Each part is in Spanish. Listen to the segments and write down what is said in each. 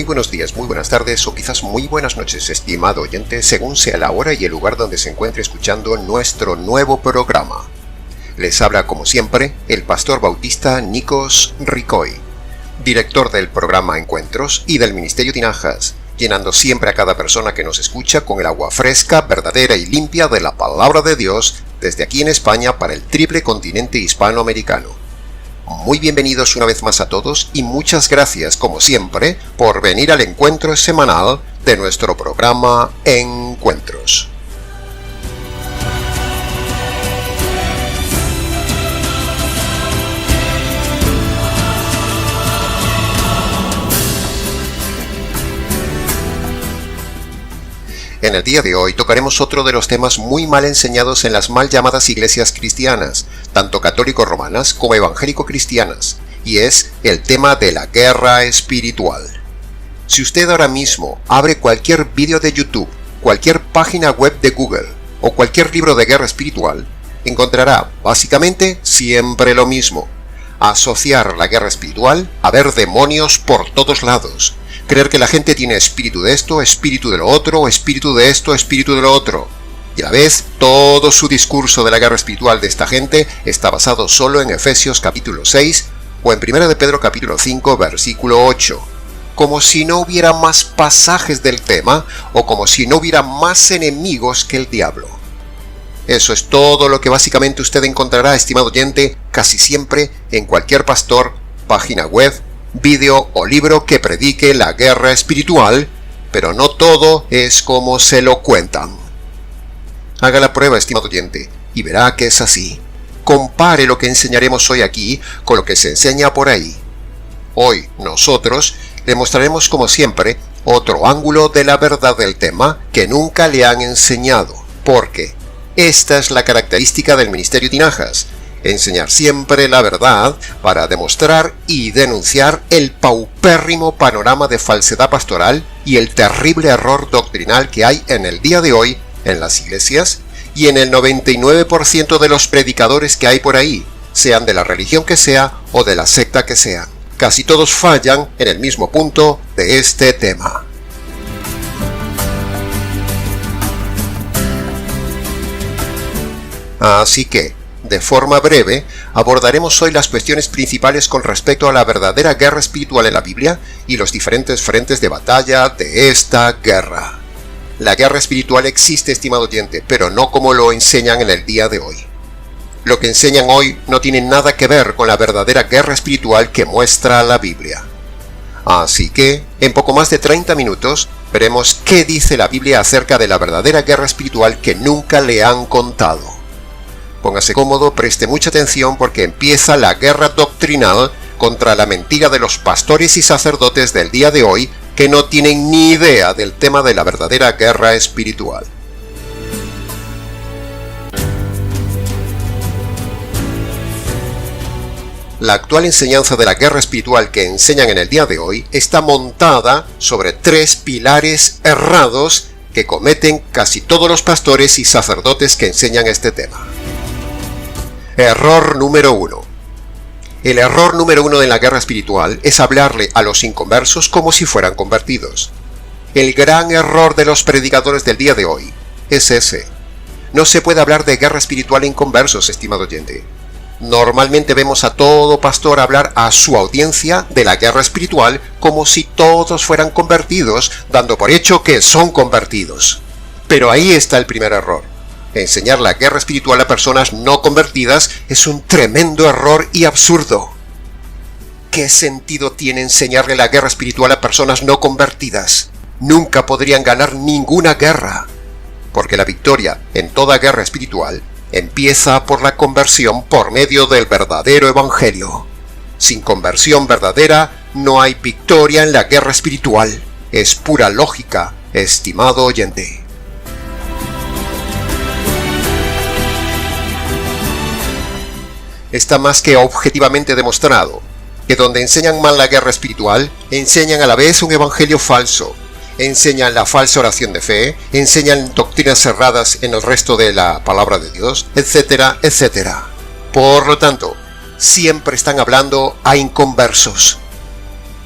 buenos días, muy buenas tardes o quizás muy buenas noches, estimado oyente, según sea la hora y el lugar donde se encuentre escuchando nuestro nuevo programa. Les habla, como siempre, el pastor bautista Nikos Ricoy, director del programa Encuentros y del Ministerio Tinajas, llenando siempre a cada persona que nos escucha con el agua fresca, verdadera y limpia de la palabra de Dios desde aquí en España para el triple continente hispanoamericano. Muy bienvenidos una vez más a todos y muchas gracias, como siempre, por venir al encuentro semanal de nuestro programa Encuentros. En el día de hoy tocaremos otro de los temas muy mal enseñados en las mal llamadas iglesias cristianas, tanto católico-romanas como evangélico-cristianas, y es el tema de la guerra espiritual. Si usted ahora mismo abre cualquier vídeo de YouTube, cualquier página web de Google o cualquier libro de guerra espiritual, encontrará básicamente siempre lo mismo: asociar la guerra espiritual a ver demonios por todos lados, creer que la gente tiene espíritu de esto, espíritu de lo otro, espíritu de esto, espíritu de lo otro. Y a la vez, todo su discurso de la guerra espiritual de esta gente está basado solo en Efesios capítulo 6 o en 1 de Pedro capítulo 5 versículo 8. Como si no hubiera más pasajes del tema o como si no hubiera más enemigos que el diablo. Eso es todo lo que básicamente usted encontrará, estimado oyente, casi siempre en cualquier pastor, página web, vídeo o libro que predique la guerra espiritual, pero no todo es como se lo cuentan. Haga la prueba, estimado oyente, y verá que es así. Compare lo que enseñaremos hoy aquí con lo que se enseña por ahí. Hoy nosotros le mostraremos, como siempre, otro ángulo de la verdad del tema que nunca le han enseñado, porque esta es la característica del Ministerio Tinajas: enseñar siempre la verdad para demostrar y denunciar el paupérrimo panorama de falsedad pastoral y el terrible error doctrinal que hay en el día de hoy en las iglesias y en el 99% de los predicadores que hay por ahí, sean de la religión que sea o de la secta que sea. Casi todos fallan en el mismo punto de este tema. Así que, de forma breve, abordaremos hoy las cuestiones principales con respecto a la verdadera guerra espiritual en la Biblia y los diferentes frentes de batalla de esta guerra. La guerra espiritual existe, estimado oyente, pero no como lo enseñan en el día de hoy. Lo que enseñan hoy no tiene nada que ver con la verdadera guerra espiritual que muestra la Biblia. Así que, en poco más de 30 minutos, veremos qué dice la Biblia acerca de la verdadera guerra espiritual que nunca le han contado. Póngase cómodo, preste mucha atención porque empieza la guerra doctrinal contra la mentira de los pastores y sacerdotes del día de hoy que no tienen ni idea del tema de la verdadera guerra espiritual. La actual enseñanza de la guerra espiritual que enseñan en el día de hoy está montada sobre 3 pilares errados que cometen casi todos los pastores y sacerdotes que enseñan este tema. Error número 1. El error número 1 de la guerra espiritual es hablarle a los inconversos como si fueran convertidos. El gran error de los predicadores del día de hoy es ese. No se puede hablar de guerra espiritual a inconversos, estimado oyente. Normalmente vemos a todo pastor hablar a su audiencia de la guerra espiritual como si todos fueran convertidos, dando por hecho que son convertidos. Pero ahí está el primer error. Enseñar la guerra espiritual a personas no convertidas es un tremendo error y absurdo. ¿Qué sentido tiene enseñarle la guerra espiritual a personas no convertidas? Nunca podrían ganar ninguna guerra, porque la victoria en toda guerra espiritual empieza por la conversión por medio del verdadero evangelio. Sin conversión verdadera no hay victoria en la guerra espiritual. Es pura lógica, estimado oyente. Está más que objetivamente demostrado que donde enseñan mal la guerra espiritual, enseñan a la vez un evangelio falso, enseñan la falsa oración de fe, enseñan doctrinas cerradas en el resto de la palabra de Dios, etcétera, etcétera. Por lo tanto, siempre están hablando a inconversos.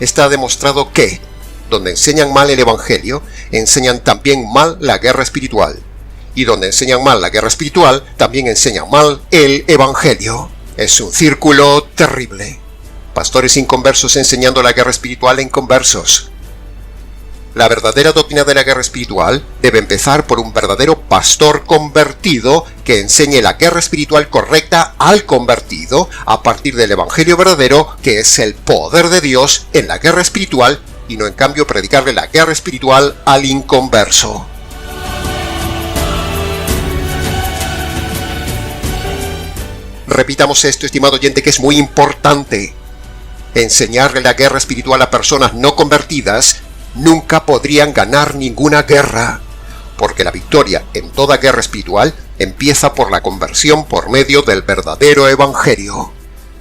Está demostrado que donde enseñan mal el Evangelio, enseñan también mal la guerra espiritual. Y donde enseñan mal la guerra espiritual, también enseñan mal el Evangelio. Es un círculo terrible. Pastores inconversos enseñando la guerra espiritual a inconversos. La verdadera doctrina de la guerra espiritual debe empezar por un verdadero pastor convertido que enseñe la guerra espiritual correcta al convertido a partir del Evangelio verdadero, que es el poder de Dios en la guerra espiritual, y no en cambio predicarle la guerra espiritual al inconverso. Repitamos esto, estimado oyente, que es muy importante. Enseñarle la guerra espiritual a personas no convertidas nunca podrían ganar ninguna guerra, porque la victoria en toda guerra espiritual empieza por la conversión por medio del verdadero Evangelio.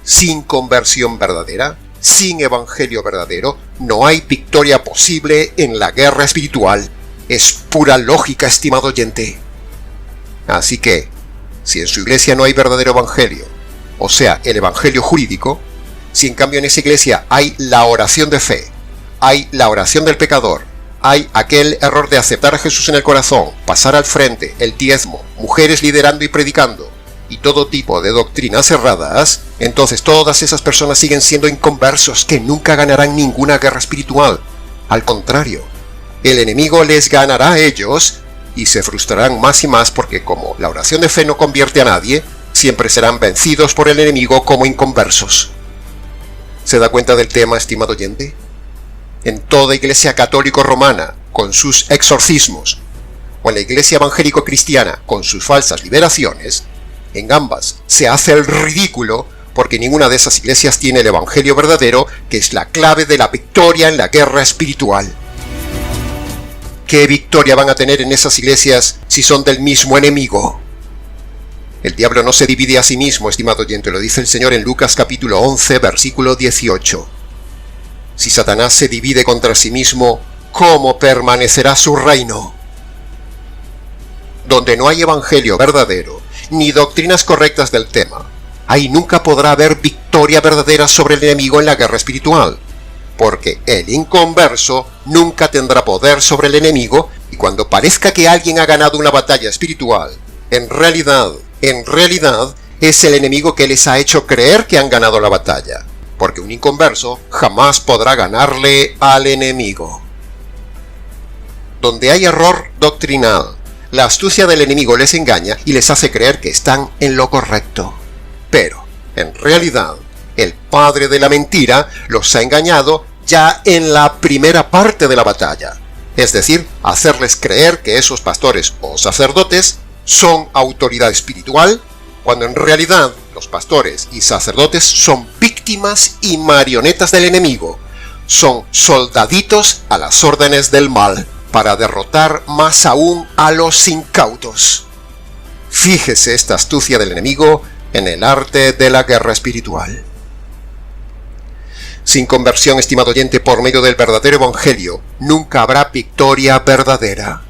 Sin conversión verdadera, sin Evangelio verdadero, no hay victoria posible en la guerra espiritual. Es pura lógica, estimado oyente. Así que, si en su iglesia no hay verdadero Evangelio, o sea, el Evangelio jurídico, si en cambio en esa iglesia hay la oración de fe, hay la oración del pecador, hay aquel error de aceptar a Jesús en el corazón, pasar al frente, el diezmo, mujeres liderando y predicando, y todo tipo de doctrinas erradas, entonces todas esas personas siguen siendo inconversos que nunca ganarán ninguna guerra espiritual. Al contrario, el enemigo les ganará a ellos y se frustrarán más y más porque como la oración de fe no convierte a nadie, siempre serán vencidos por el enemigo como inconversos. ¿Se da cuenta del tema, estimado oyente? En toda iglesia católico romana, con sus exorcismos, o en la iglesia evangélico cristiana, con sus falsas liberaciones, en ambas se hace el ridículo porque ninguna de esas iglesias tiene el Evangelio verdadero, que es la clave de la victoria en la guerra espiritual. ¿Qué victoria van a tener en esas iglesias si son del mismo enemigo? El diablo no se divide a sí mismo, estimado oyente, lo dice el Señor en Lucas capítulo 11, versículo 18. Si Satanás se divide contra sí mismo, ¿cómo permanecerá su reino? Donde no hay evangelio verdadero, ni doctrinas correctas del tema, ahí nunca podrá haber victoria verdadera sobre el enemigo en la guerra espiritual, porque el inconverso nunca tendrá poder sobre el enemigo, y cuando parezca que alguien ha ganado una batalla espiritual, en realidad, es el enemigo que les ha hecho creer que han ganado la batalla. Porque un inconverso jamás podrá ganarle al enemigo. Donde hay error doctrinal, la astucia del enemigo les engaña y les hace creer que están en lo correcto. Pero, en realidad, el padre de la mentira los ha engañado ya en la primera parte de la batalla. Es decir, hacerles creer que esos pastores o sacerdotes son autoridad espiritual, cuando en realidad los pastores y sacerdotes son víctimas y marionetas del enemigo, son soldaditos a las órdenes del mal, para derrotar más aún a los incautos. Fíjese esta astucia del enemigo en el arte de la guerra espiritual. Sin conversión, estimado oyente, por medio del verdadero evangelio, nunca habrá victoria verdadera.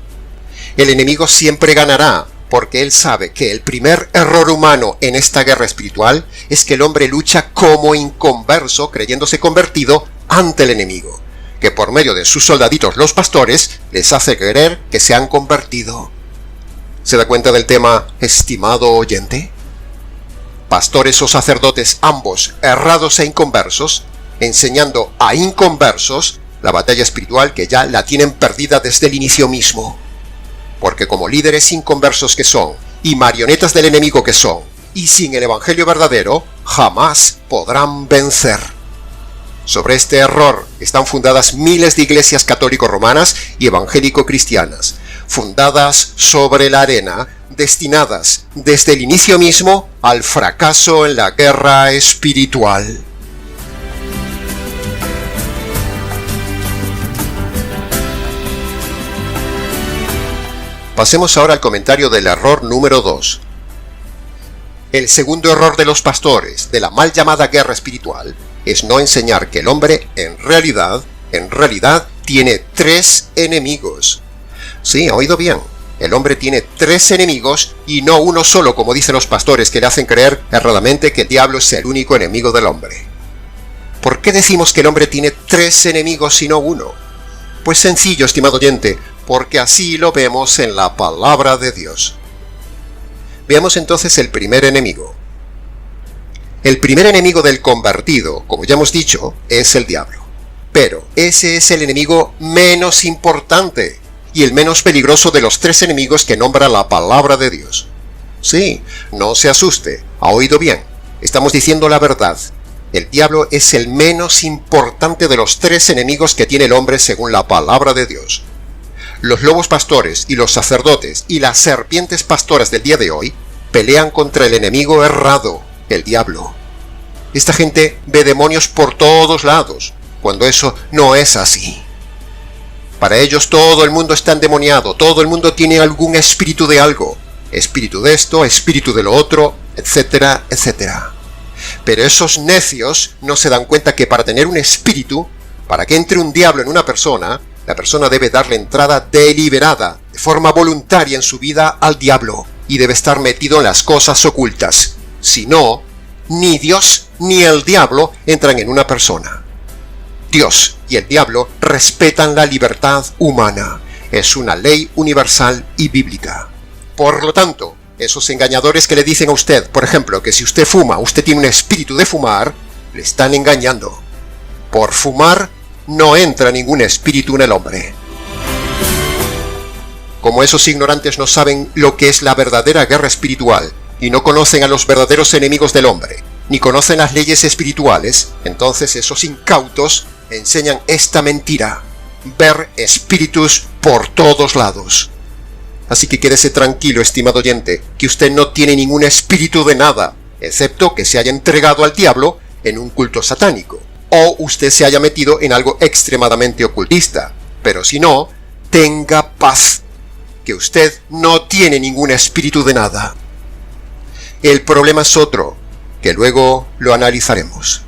El enemigo siempre ganará, porque él sabe que el primer error humano en esta guerra espiritual es que el hombre lucha como inconverso, creyéndose convertido ante el enemigo, que por medio de sus soldaditos los pastores les hace creer que se han convertido. ¿Se da cuenta del tema, estimado oyente? Pastores o sacerdotes, ambos errados e inconversos, enseñando a inconversos la batalla espiritual que ya la tienen perdida desde el inicio mismo. Porque como líderes inconversos que son, y marionetas del enemigo que son, y sin el evangelio verdadero, jamás podrán vencer. Sobre este error están fundadas miles de iglesias católico-romanas y evangélico-cristianas, fundadas sobre la arena, destinadas desde el inicio mismo al fracaso en la guerra espiritual. Pasemos ahora al comentario del error número 2. El segundo error de los pastores de la mal llamada guerra espiritual es no enseñar que el hombre en realidad tiene 3 enemigos. Sí, ha oído bien. El hombre tiene 3 enemigos y no uno solo, como dicen los pastores que le hacen creer erradamente que el diablo es el único enemigo del hombre. ¿Por qué decimos que el hombre tiene 3 enemigos y no uno? Pues sencillo, estimado oyente, porque así lo vemos en la palabra de Dios. Veamos entonces el primer enemigo. El primer enemigo del convertido, como ya hemos dicho, es el diablo. Pero ese es el enemigo menos importante y el menos peligroso de los tres enemigos que nombra la palabra de Dios. Sí, no se asuste, ha oído bien. Estamos diciendo la verdad. El diablo es el menos importante de los tres enemigos que tiene el hombre según la palabra de Dios. Los lobos pastores y los sacerdotes y las serpientes pastoras del día de hoy pelean contra el enemigo errado, el diablo. Esta gente ve demonios por todos lados, cuando eso no es así. Para ellos todo el mundo está endemoniado, todo el mundo tiene algún espíritu de algo, espíritu de esto, espíritu de lo otro, etcétera, etcétera. Pero esos necios no se dan cuenta que para tener un espíritu, para que entre un diablo en una persona, la persona debe darle entrada deliberada, de forma voluntaria en su vida al diablo, y debe estar metido en las cosas ocultas. Si no, ni Dios ni el diablo entran en una persona. Dios y el diablo respetan la libertad humana. Es una ley universal y bíblica. Por lo tanto, esos engañadores que le dicen a usted, por ejemplo, que si usted fuma, usted tiene un espíritu de fumar, le están engañando. Por fumar no entra ningún espíritu en el hombre. Como esos ignorantes no saben lo que es la verdadera guerra espiritual, y no conocen a los verdaderos enemigos del hombre, ni conocen las leyes espirituales, entonces esos incautos enseñan esta mentira: ver espíritus por todos lados. Así que quédese tranquilo, estimado oyente, que usted no tiene ningún espíritu de nada, excepto que se haya entregado al diablo en un culto satánico, o usted se haya metido en algo extremadamente ocultista. Pero si no, tenga paz, que usted no tiene ningún espíritu de nada. El problema es otro, que luego lo analizaremos.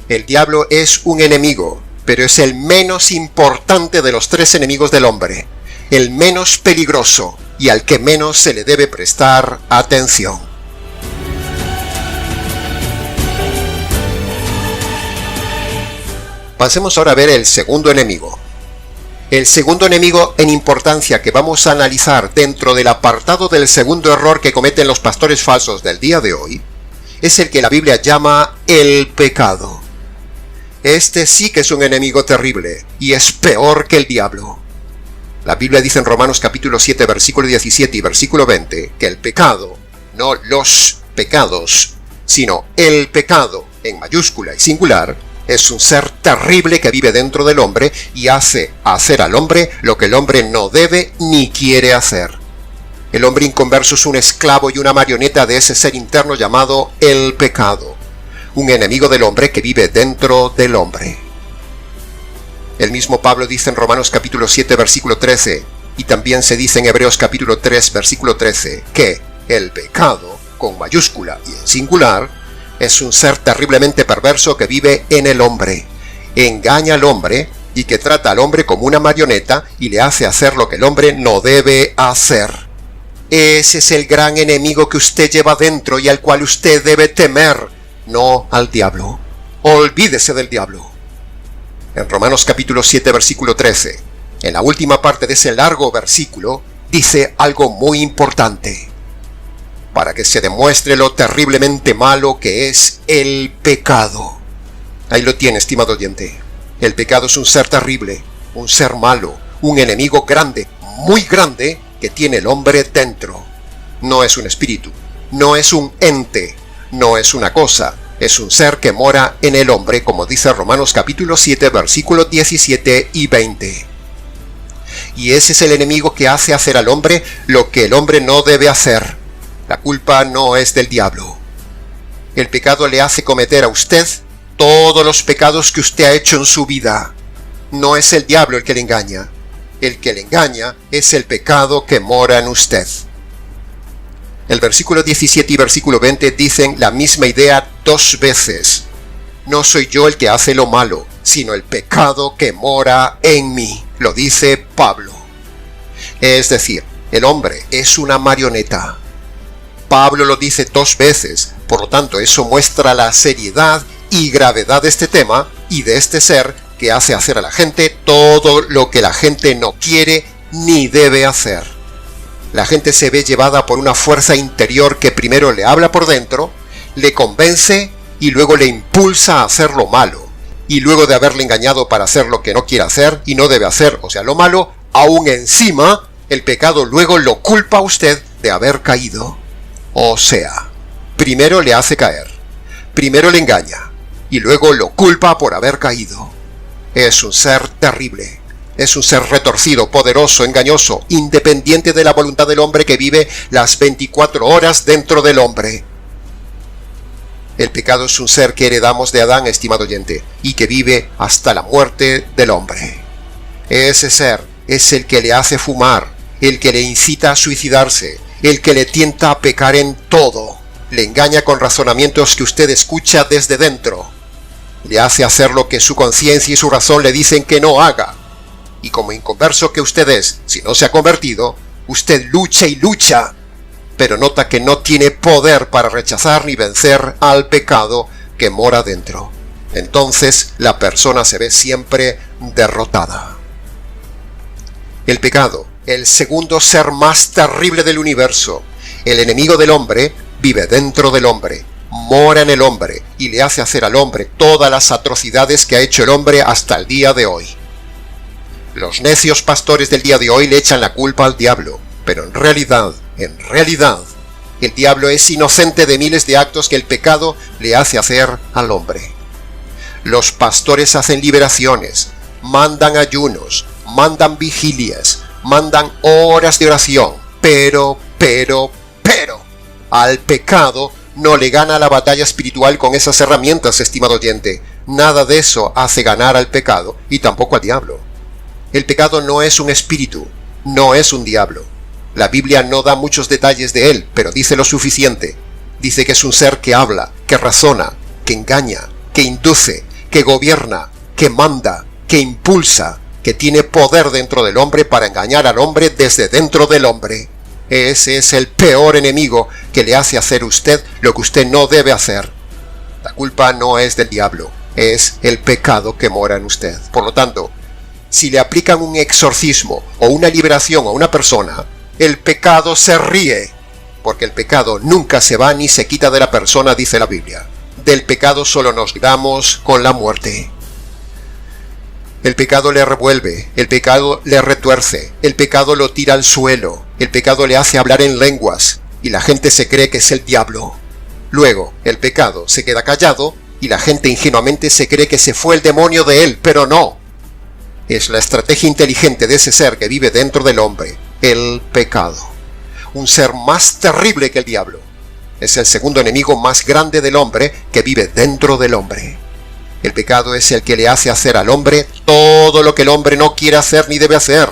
El diablo es un enemigo, pero es el menos importante de los tres enemigos del hombre, el menos peligroso y al que menos se le debe prestar atención. Pasemos ahora a ver el segundo enemigo. El segundo enemigo en importancia que vamos a analizar dentro del apartado del segundo error que cometen los pastores falsos del día de hoy es el que la Biblia llama el pecado. Este sí que es un enemigo terrible y es peor que el diablo. La Biblia dice en Romanos capítulo 7, versículo 17 y versículo 20 que el pecado, no los pecados, sino el pecado en mayúscula y singular, es un ser terrible que vive dentro del hombre y hace hacer al hombre lo que el hombre no debe ni quiere hacer. El hombre inconverso es un esclavo y una marioneta de ese ser interno llamado el pecado, un enemigo del hombre que vive dentro del hombre. El mismo Pablo dice en Romanos capítulo 7 versículo 13 y también se dice en Hebreos capítulo 3 versículo 13 que el pecado, con mayúscula y en singular, es un ser terriblemente perverso que vive en el hombre, engaña al hombre y que trata al hombre como una marioneta y le hace hacer lo que el hombre no debe hacer. Ese es el gran enemigo que usted lleva dentro y al cual usted debe temer, no al diablo. Olvídese del diablo. En Romanos capítulo 7 versículo 13, en la última parte de ese largo versículo, dice algo muy importante, para que se demuestre lo terriblemente malo que es el pecado. Ahí lo tiene, estimado oyente. El pecado es un ser terrible, un ser malo, un enemigo grande, muy grande, que tiene el hombre dentro. No es un espíritu, no es un ente, no es una cosa, es un ser que mora en el hombre, como dice Romanos capítulo 7, versículos 17 y 20. Y ese es el enemigo que hace hacer al hombre lo que el hombre no debe hacer. La culpa no es del diablo. El pecado le hace cometer a usted todos los pecados que usted ha hecho en su vida. No es el diablo el que le engaña. El que le engaña es el pecado que mora en usted. El versículo 17 y versículo 20 dicen la misma idea dos veces. No soy yo el que hace lo malo, sino el pecado que mora en mí, lo dice Pablo. Es decir, el hombre es una marioneta. Pablo lo dice dos veces, por lo tanto eso muestra la seriedad y gravedad de este tema y de este ser que hace hacer a la gente todo lo que la gente no quiere ni debe hacer. La gente se ve llevada por una fuerza interior que primero le habla por dentro, le convence y luego le impulsa a hacer lo malo. Y luego de haberle engañado para hacer lo que no quiere hacer y no debe hacer, o sea, lo malo, aún encima, el pecado luego lo culpa a usted de haber caído. O sea, primero le hace caer, primero le engaña y luego lo culpa por haber caído. Es un ser terrible, es un ser retorcido, poderoso, engañoso, independiente de la voluntad del hombre que vive las 24 horas dentro del hombre. El pecado es un ser que heredamos de Adán, estimado oyente, y que vive hasta la muerte del hombre. Ese ser es el que le hace fumar, el que le incita a suicidarse, el que le tienta a pecar en todo. Le engaña con razonamientos que usted escucha desde dentro. Le hace hacer lo que su conciencia y su razón le dicen que no haga. Y como inconverso que usted es, si no se ha convertido, usted lucha y lucha, pero nota que no tiene poder para rechazar ni vencer al pecado que mora dentro. Entonces la persona se ve siempre derrotada. El pecado, el segundo ser más terrible del universo, el enemigo del hombre, vive dentro del hombre, mora en el hombre y le hace hacer al hombre todas las atrocidades que ha hecho el hombre hasta el día de hoy. Los necios pastores del día de hoy le echan la culpa al diablo, pero en realidad, el diablo es inocente de miles de actos que el pecado le hace hacer al hombre. Los pastores hacen liberaciones, mandan ayunos, mandan vigilias, mandan horas de oración, pero, al pecado no le gana la batalla espiritual con esas herramientas, estimado oyente. Nada de eso hace ganar al pecado y tampoco al diablo. El pecado no es un espíritu, no es un diablo. La Biblia no da muchos detalles de él, pero dice lo suficiente. Dice que es un ser que habla, que razona, que engaña, que induce, que gobierna, que manda, que impulsa, que tiene poder dentro del hombre para engañar al hombre desde dentro del hombre. Ese es el peor enemigo que le hace hacer usted lo que usted no debe hacer. La culpa no es del diablo, es el pecado que mora en usted. Por lo tanto, si le aplican un exorcismo o una liberación a una persona, el pecado se ríe, porque el pecado nunca se va ni se quita de la persona, dice la Biblia. Del pecado solo nos libramos con la muerte. El pecado le revuelve, el pecado le retuerce, el pecado lo tira al suelo, el pecado le hace hablar en lenguas, y la gente se cree que es el diablo. Luego, el pecado se queda callado, y la gente ingenuamente se cree que se fue el demonio de él, pero no. Es la estrategia inteligente de ese ser que vive dentro del hombre, el pecado. Un ser más terrible que el diablo. Es el segundo enemigo más grande del hombre que vive dentro del hombre. El pecado es el que le hace hacer al hombre todo lo que el hombre no quiere hacer ni debe hacer.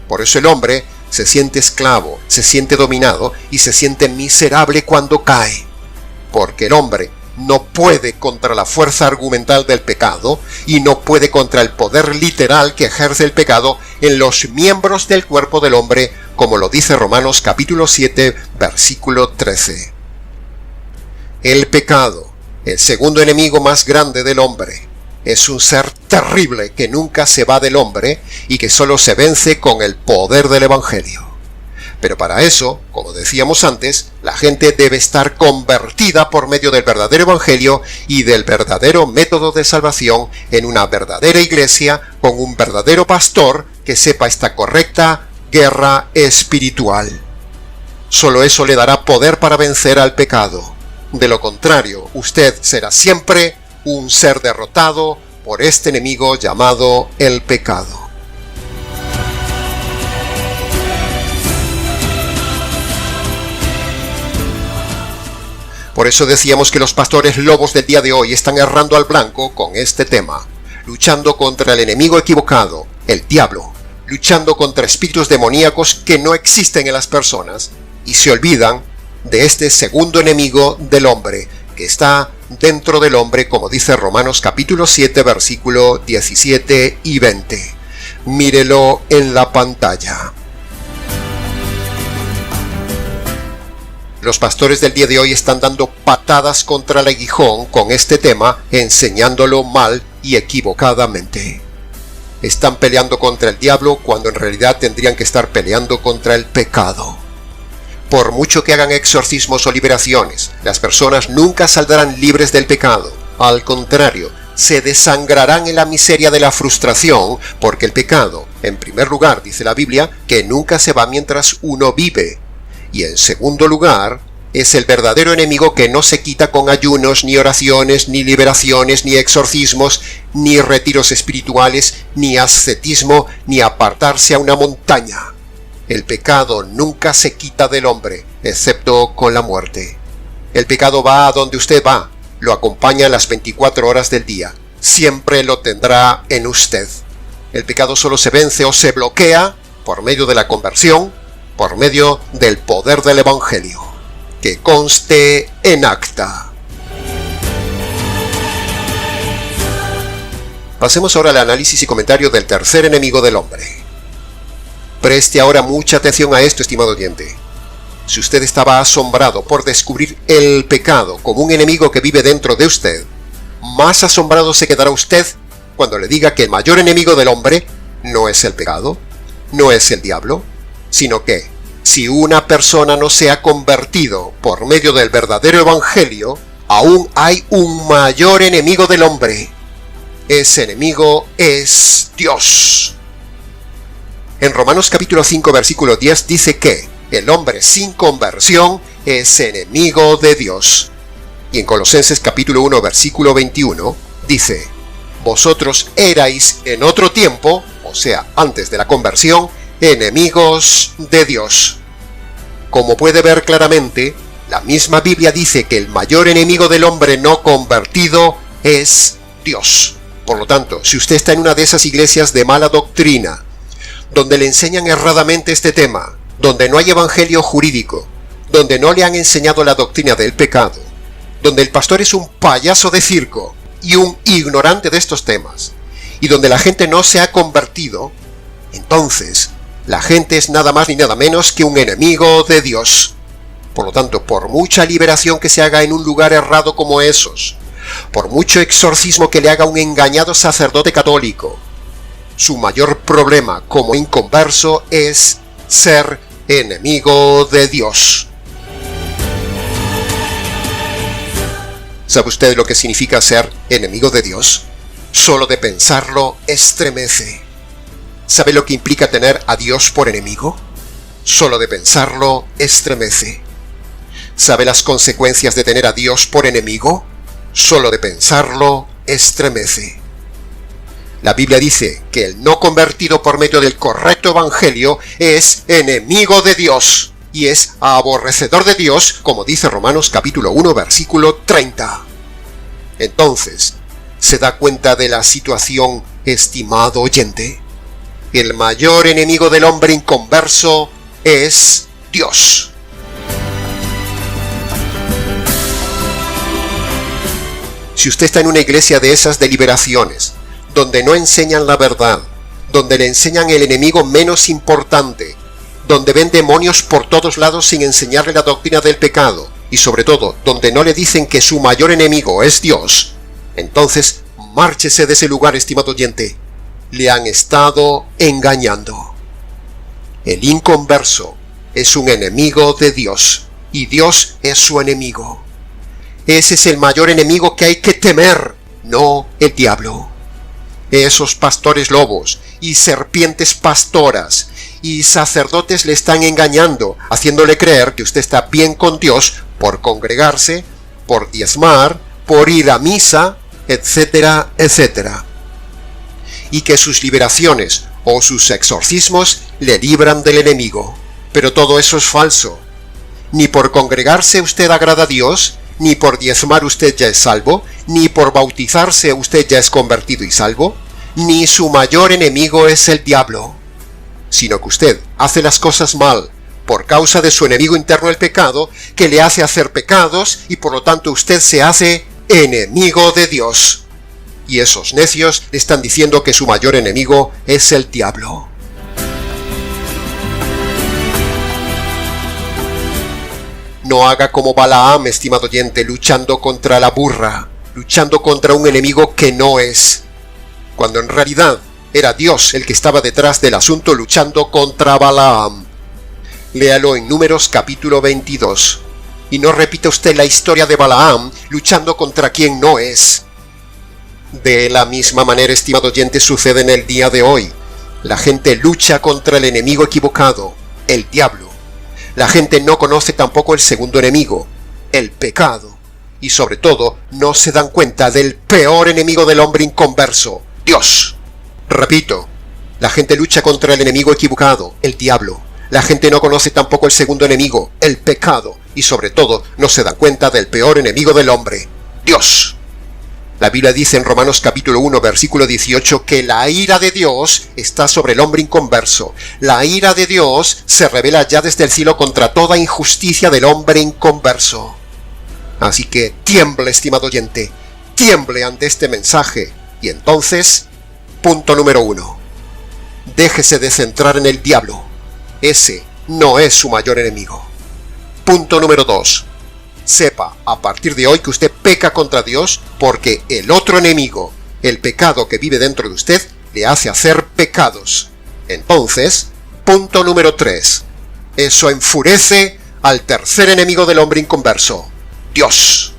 Por eso el hombre se siente esclavo, se siente dominado y se siente miserable cuando cae. Porque el hombre no puede contra la fuerza argumental del pecado y no puede contra el poder literal que ejerce el pecado en los miembros del cuerpo del hombre, como lo dice Romanos capítulo 7, versículo 13. El pecado, el segundo enemigo más grande del hombre, es un ser terrible que nunca se va del hombre y que solo se vence con el poder del Evangelio. Pero para eso, como decíamos antes, la gente debe estar convertida por medio del verdadero Evangelio y del verdadero método de salvación en una verdadera iglesia con un verdadero pastor que sepa esta correcta guerra espiritual. Solo eso le dará poder para vencer al pecado. De lo contrario, usted será siempre un ser derrotado por este enemigo llamado el pecado. Por eso decíamos que los pastores lobos del día de hoy están errando al blanco con este tema, luchando contra el enemigo equivocado, el diablo, luchando contra espíritus demoníacos que no existen en las personas, y se olvidan de este segundo enemigo del hombre, que está dentro del hombre, como dice Romanos capítulo 7, versículo 17 y 20. Mírelo en la pantalla. Los pastores del día de hoy están dando patadas contra el aguijón con este tema, enseñándolo mal y equivocadamente. Están peleando contra el diablo cuando en realidad tendrían que estar peleando contra el pecado. Por mucho que hagan exorcismos o liberaciones, las personas nunca saldrán libres del pecado. Al contrario, se desangrarán en la miseria de la frustración, porque el pecado, en primer lugar, dice la Biblia, que nunca se va mientras uno vive. Y en segundo lugar, es el verdadero enemigo que no se quita con ayunos, ni oraciones, ni liberaciones, ni exorcismos, ni retiros espirituales, ni ascetismo, ni apartarse a una montaña. El pecado nunca se quita del hombre, excepto con la muerte. El pecado va a donde usted va, lo acompaña las 24 horas del día. Siempre lo tendrá en usted. El pecado solo se vence o se bloquea por medio de la conversión, por medio del poder del Evangelio. Que conste en acta. Pasemos ahora al análisis y comentario del tercer enemigo del hombre. Preste ahora mucha atención a esto, estimado oyente. Si usted estaba asombrado por descubrir el pecado como un enemigo que vive dentro de usted, más asombrado se quedará usted cuando le diga que el mayor enemigo del hombre no es el pecado, no es el diablo, sino que si una persona no se ha convertido por medio del verdadero evangelio, aún hay un mayor enemigo del hombre. Ese enemigo es Dios. En Romanos capítulo 5 versículo 10 dice que el hombre sin conversión es enemigo de Dios. Y en Colosenses capítulo 1 versículo 21 dice: vosotros erais en otro tiempo, o sea, antes de la conversión, enemigos de Dios. Como puede ver claramente, la misma Biblia dice que el mayor enemigo del hombre no convertido es Dios. Por lo tanto, si usted está en una de esas iglesias de mala doctrina, donde le enseñan erradamente este tema, donde no hay evangelio jurídico, donde no le han enseñado la doctrina del pecado, donde el pastor es un payaso de circo y un ignorante de estos temas, y donde la gente no se ha convertido, entonces la gente es nada más ni nada menos que un enemigo de Dios. Por lo tanto, por mucha liberación que se haga en un lugar errado como esos, por mucho exorcismo que le haga un engañado sacerdote católico, su mayor problema como inconverso es ser enemigo de Dios. ¿Sabe usted lo que significa ser enemigo de Dios? Solo de pensarlo estremece. ¿Sabe lo que implica tener a Dios por enemigo? Solo de pensarlo estremece. ¿Sabe las consecuencias de tener a Dios por enemigo? Solo de pensarlo estremece. La Biblia dice que el no convertido por medio del correcto evangelio es enemigo de Dios y es aborrecedor de Dios, como dice Romanos capítulo 1 versículo 30. Entonces, ¿se da cuenta de la situación, estimado oyente? El mayor enemigo del hombre inconverso es Dios. Si usted está en una iglesia de esas deliberaciones, donde no enseñan la verdad, donde le enseñan el enemigo menos importante, donde ven demonios por todos lados sin enseñarle la doctrina del pecado, y sobre todo, donde no le dicen que su mayor enemigo es Dios, entonces márchese de ese lugar, estimado oyente. Le han estado engañando. El inconverso es un enemigo de Dios, y Dios es su enemigo. Ese es el mayor enemigo que hay que temer, no el diablo. Esos pastores lobos y serpientes pastoras y sacerdotes le están engañando, haciéndole creer que usted está bien con Dios por congregarse, por diezmar, por ir a misa, etcétera, etcétera. Y que sus liberaciones o sus exorcismos le libran del enemigo. Pero todo eso es falso. Ni por congregarse usted agrada a Dios, ni por diezmar usted ya es salvo, ni por bautizarse usted ya es convertido y salvo, ni su mayor enemigo es el diablo, sino que usted hace las cosas mal por causa de su enemigo interno el pecado, que le hace hacer pecados y por lo tanto usted se hace enemigo de Dios. Y esos necios le están diciendo que su mayor enemigo es el diablo. No haga como Balaam, estimado oyente, luchando contra la burra, luchando contra un enemigo que no es. cuando en realidad era Dios el que estaba detrás del asunto luchando contra Balaam. Léalo en Números capítulo 22. Y no repita usted la historia de Balaam luchando contra quien no es. De la misma manera, estimado oyente, sucede en el día de hoy. La gente lucha contra el enemigo equivocado, el diablo. La gente no conoce tampoco el segundo enemigo, el pecado. Y sobre todo, no se dan cuenta del peor enemigo del hombre inconverso, Dios. Repito, la gente lucha contra el enemigo equivocado, el diablo. La gente no conoce tampoco el segundo enemigo, el pecado. Y sobre todo, no se dan cuenta del peor enemigo del hombre, Dios. La Biblia dice en Romanos capítulo 1, versículo 18, que la ira de Dios está sobre el hombre inconverso. La ira de Dios se revela ya desde el cielo contra toda injusticia del hombre inconverso. Así que tiemble, estimado oyente, tiemble ante este mensaje. Y entonces, punto número 1. Déjese de centrar en el diablo. Ese no es su mayor enemigo. Punto número 2. Sepa a partir de hoy que usted peca contra Dios porque el otro enemigo, el pecado que vive dentro de usted, le hace hacer pecados. Entonces, punto número 3. Eso enfurece al tercer enemigo del hombre inconverso, Dios.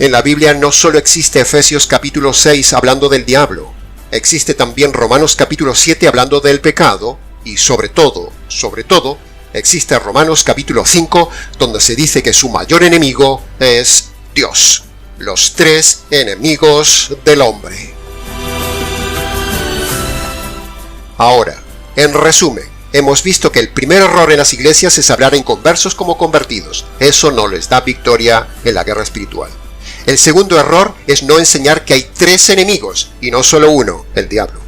En la Biblia no solo existe Efesios capítulo 6 hablando del diablo, existe también Romanos capítulo 7 hablando del pecado, y sobre todo, existe Romanos capítulo 5 donde se dice que su mayor enemigo es Dios. Los tres enemigos del hombre. Ahora, en resumen, hemos visto que el primer error en las iglesias es hablar en conversos como convertidos. Eso no les da victoria en la guerra espiritual. El segundo error es no enseñar que hay tres enemigos y no solo uno, el diablo.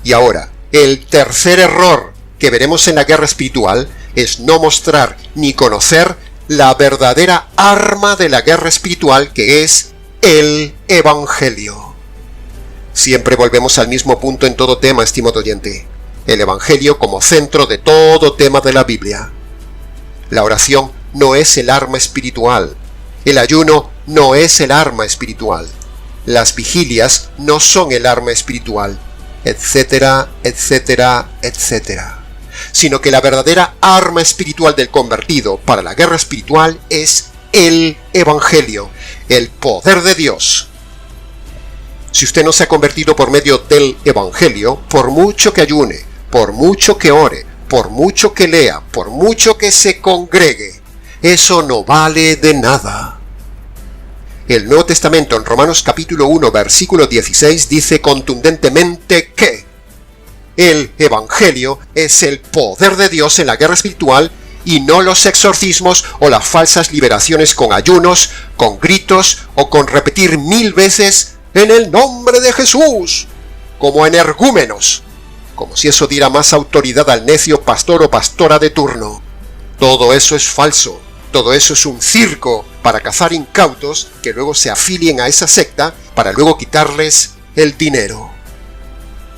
Y ahora, el tercer error que veremos en la guerra espiritual es no mostrar ni conocer la verdadera arma de la guerra espiritual, que es el Evangelio. Siempre volvemos al mismo punto en todo tema, estimado oyente. El Evangelio como centro de todo tema de la Biblia. La oración no es el arma espiritual. El ayuno no es el arma espiritual. Las vigilias no son el arma espiritual, etcétera, etcétera, etcétera. Sino que la verdadera arma espiritual del convertido para la guerra espiritual es el Evangelio, el poder de Dios. Si usted no se ha convertido por medio del Evangelio, por mucho que ayune, por mucho que ore, por mucho que lea, por mucho que se congregue, eso no vale de nada. El Nuevo Testamento en Romanos capítulo 1 versículo 16 dice contundentemente que el Evangelio es el poder de Dios en la guerra espiritual y no los exorcismos o las falsas liberaciones con ayunos, con gritos o con repetir 1000 veces en el nombre de Jesús, como energúmenos, como si eso diera más autoridad al necio pastor o pastora de turno. Todo eso es falso. Todo eso es un circo para cazar incautos que luego se afilien a esa secta para luego quitarles el dinero.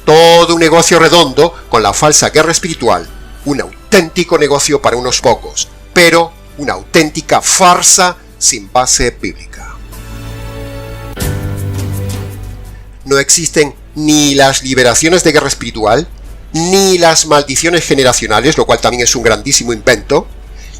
Todo un negocio redondo con la falsa guerra espiritual. Un auténtico negocio para unos pocos, pero una auténtica farsa sin base bíblica. No existen ni las liberaciones de guerra espiritual, ni las maldiciones generacionales, lo cual también es un grandísimo invento,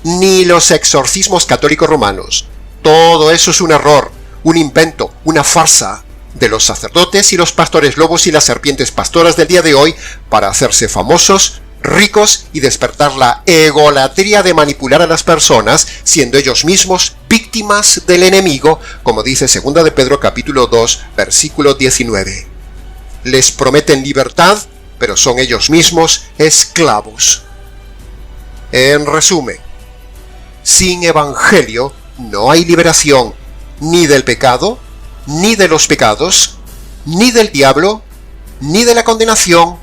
ni los exorcismos católicos romanos. Todo eso es un error, un invento, una farsa de los sacerdotes y los pastores lobos y las serpientes pastoras del día de hoy para hacerse famosos, ricos y despertar la egolatría de manipular a las personas, siendo ellos mismos víctimas del enemigo, como dice 2 de Pedro capítulo 2, versículo 19. Les prometen libertad, pero son ellos mismos esclavos. En resumen, sin Evangelio no hay liberación ni del pecado, ni de los pecados, ni del diablo, ni de la condenación,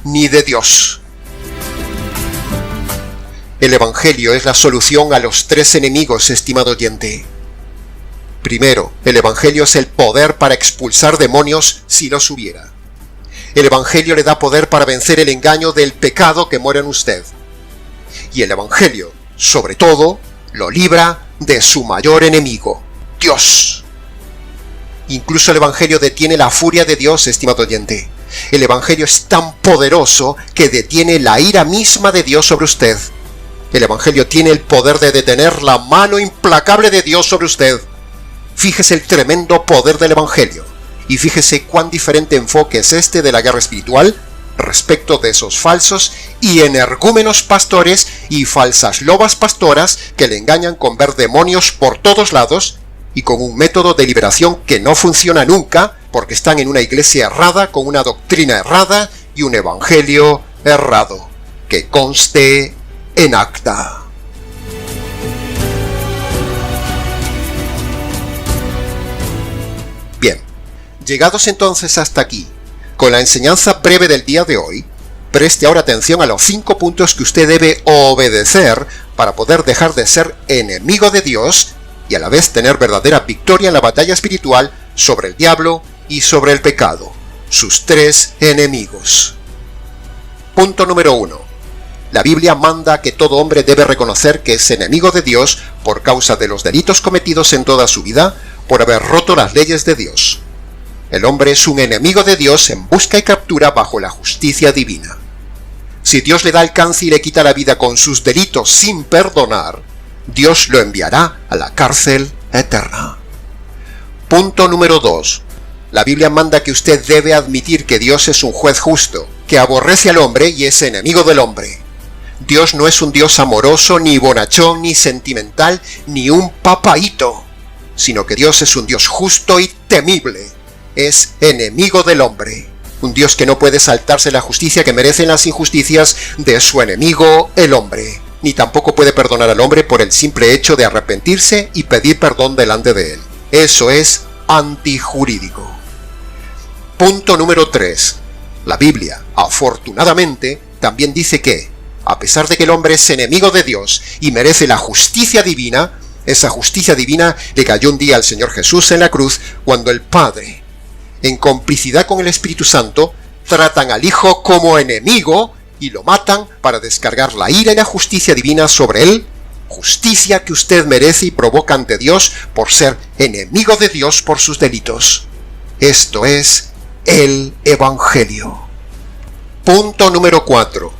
ni de Dios. El Evangelio es la solución a los tres enemigos, estimado oyente. Primero, el Evangelio es el poder para expulsar demonios si los hubiera. El Evangelio le da poder para vencer el engaño del pecado que mora en usted. Y el Evangelio, sobre todo, lo libra de su mayor enemigo, Dios. Incluso el Evangelio detiene la furia de Dios, estimado oyente. El Evangelio es tan poderoso que detiene la ira misma de Dios sobre usted. El Evangelio tiene el poder de detener la mano implacable de Dios sobre usted. Fíjese el tremendo poder del Evangelio. Y fíjese cuán diferente enfoque es este de la guerra espiritual respecto de esos falsos y energúmenos pastores y falsas lobas pastoras que le engañan con ver demonios por todos lados y con un método de liberación que no funciona nunca porque están en una iglesia errada, con una doctrina errada y un evangelio errado. Que conste en acta. Bien, llegados entonces hasta aquí, con la enseñanza breve del día de hoy, preste ahora atención a los 5 puntos que usted debe obedecer para poder dejar de ser enemigo de Dios y a la vez tener verdadera victoria en la batalla espiritual sobre el diablo y sobre el pecado, sus 3 enemigos. Punto número 1. La Biblia manda que todo hombre debe reconocer que es enemigo de Dios por causa de los delitos cometidos en toda su vida por haber roto las leyes de Dios. El hombre es un enemigo de Dios en busca y captura bajo la justicia divina. Si Dios le da alcance y le quita la vida con sus delitos sin perdonar, Dios lo enviará a la cárcel eterna. Punto número 2. La Biblia manda que usted debe admitir que Dios es un juez justo, que aborrece al hombre y es enemigo del hombre. Dios no es un Dios amoroso, ni bonachón, ni sentimental, ni un papaíto, sino que Dios es un Dios justo y temible. Es enemigo del hombre. Un Dios que no puede saltarse la justicia que merecen las injusticias de su enemigo, el hombre. Ni tampoco puede perdonar al hombre por el simple hecho de arrepentirse y pedir perdón delante de él. Eso es antijurídico. Punto número 3. La Biblia, afortunadamente, también dice que, a pesar de que el hombre es enemigo de Dios y merece la justicia divina, esa justicia divina le cayó un día al Señor Jesús en la cruz cuando el Padre, en complicidad con el Espíritu Santo, tratan al Hijo como enemigo y lo matan para descargar la ira y la justicia divina sobre él, justicia que usted merece y provoca ante Dios por ser enemigo de Dios por sus delitos. Esto es el Evangelio. Punto número 4.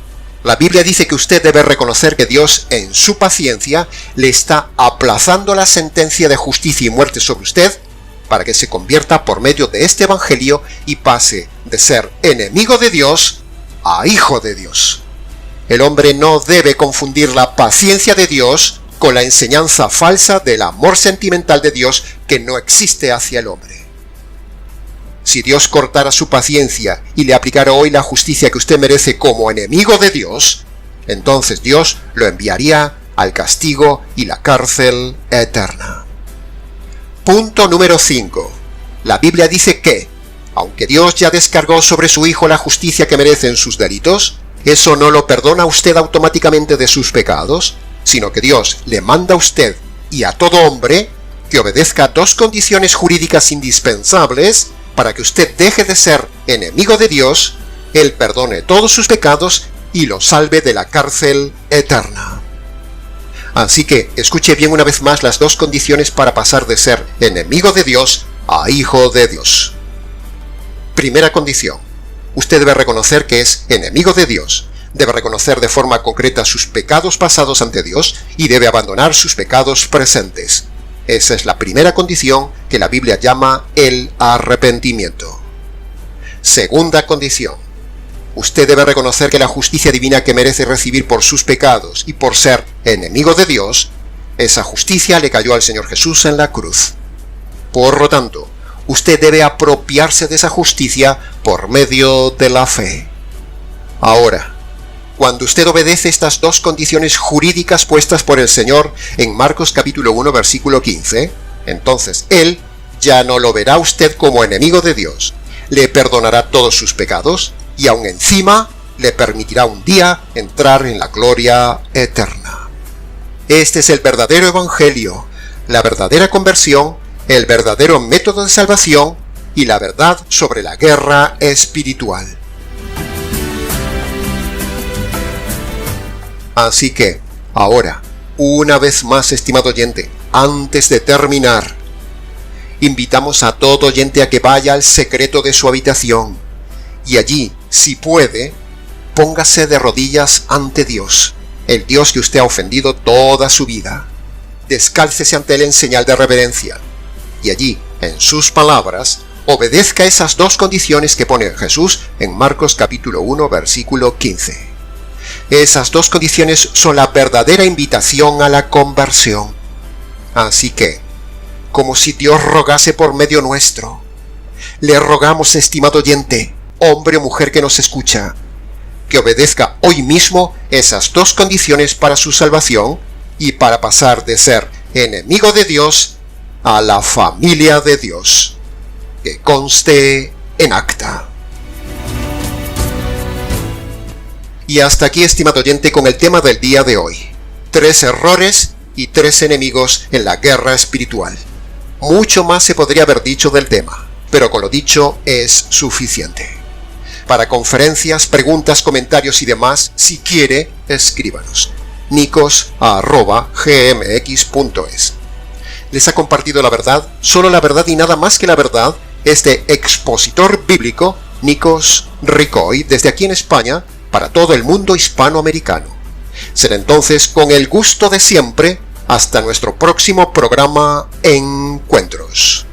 La Biblia dice que usted debe reconocer que Dios, en su paciencia, le está aplazando la sentencia de justicia y muerte sobre usted para que se convierta por medio de este Evangelio y pase de ser enemigo de Dios a hijo de Dios. El hombre no debe confundir la paciencia de Dios con la enseñanza falsa del amor sentimental de Dios que no existe hacia el hombre. Si Dios cortara su paciencia y le aplicara hoy la justicia que usted merece como enemigo de Dios, entonces Dios lo enviaría al castigo y la cárcel eterna. Punto número 5. La Biblia dice que, aunque Dios ya descargó sobre su Hijo la justicia que merecen sus delitos, eso no lo perdona a usted automáticamente de sus pecados, sino que Dios le manda a usted y a todo hombre que obedezca a 2 condiciones jurídicas indispensables para que usted deje de ser enemigo de Dios, Él perdone todos sus pecados y lo salve de la cárcel eterna. Así que escuche bien una vez más las 2 condiciones para pasar de ser enemigo de Dios a hijo de Dios. Primera condición. Usted debe reconocer que es enemigo de Dios, debe reconocer de forma concreta sus pecados pasados ante Dios y debe abandonar sus pecados presentes. Esa es la primera condición que la Biblia llama el arrepentimiento. Segunda condición. Usted debe reconocer que la justicia divina que merece recibir por sus pecados y por ser enemigo de Dios, esa justicia le cayó al Señor Jesús en la cruz. Por lo tanto, usted debe apropiarse de esa justicia por medio de la fe. Ahora, cuando usted obedece estas 2 condiciones jurídicas puestas por el Señor en Marcos capítulo 1 versículo 15, entonces Él ya no lo verá usted como enemigo de Dios, le perdonará todos sus pecados y aún encima le permitirá un día entrar en la gloria eterna. Este es el verdadero evangelio, la verdadera conversión, el verdadero método de salvación y la verdad sobre la guerra espiritual. Así que, ahora, una vez más, estimado oyente, Antes de terminar, invitamos a todo oyente a que vaya al secreto de su habitación y allí, si puede, póngase de rodillas ante Dios, el Dios que usted ha ofendido toda su vida. Descálcese ante Él en señal de reverencia y allí, en sus palabras, obedezca esas dos condiciones que pone Jesús en Marcos capítulo 1, versículo 15. Esas dos condiciones son la verdadera invitación a la conversión. Así que, como si Dios rogase por medio nuestro, le rogamos, estimado oyente, hombre o mujer que nos escucha, que obedezca hoy mismo esas dos condiciones para su salvación y para pasar de ser enemigo de Dios a la familia de Dios. Que conste en acta. Y hasta aquí, estimado oyente, con el tema del día de hoy. 3 errores y 3 enemigos en la guerra espiritual. Mucho más se podría haber dicho del tema, pero con lo dicho es suficiente. Para conferencias, preguntas, comentarios y demás, si quiere, escríbanos. nicos@gmx.es. Les ha compartido la verdad, solo la verdad y nada más que la verdad, este expositor bíblico, Nikos Ricoy, desde aquí en España, para todo el mundo hispanoamericano. Será entonces con el gusto de siempre, hasta nuestro próximo programa Encuentros.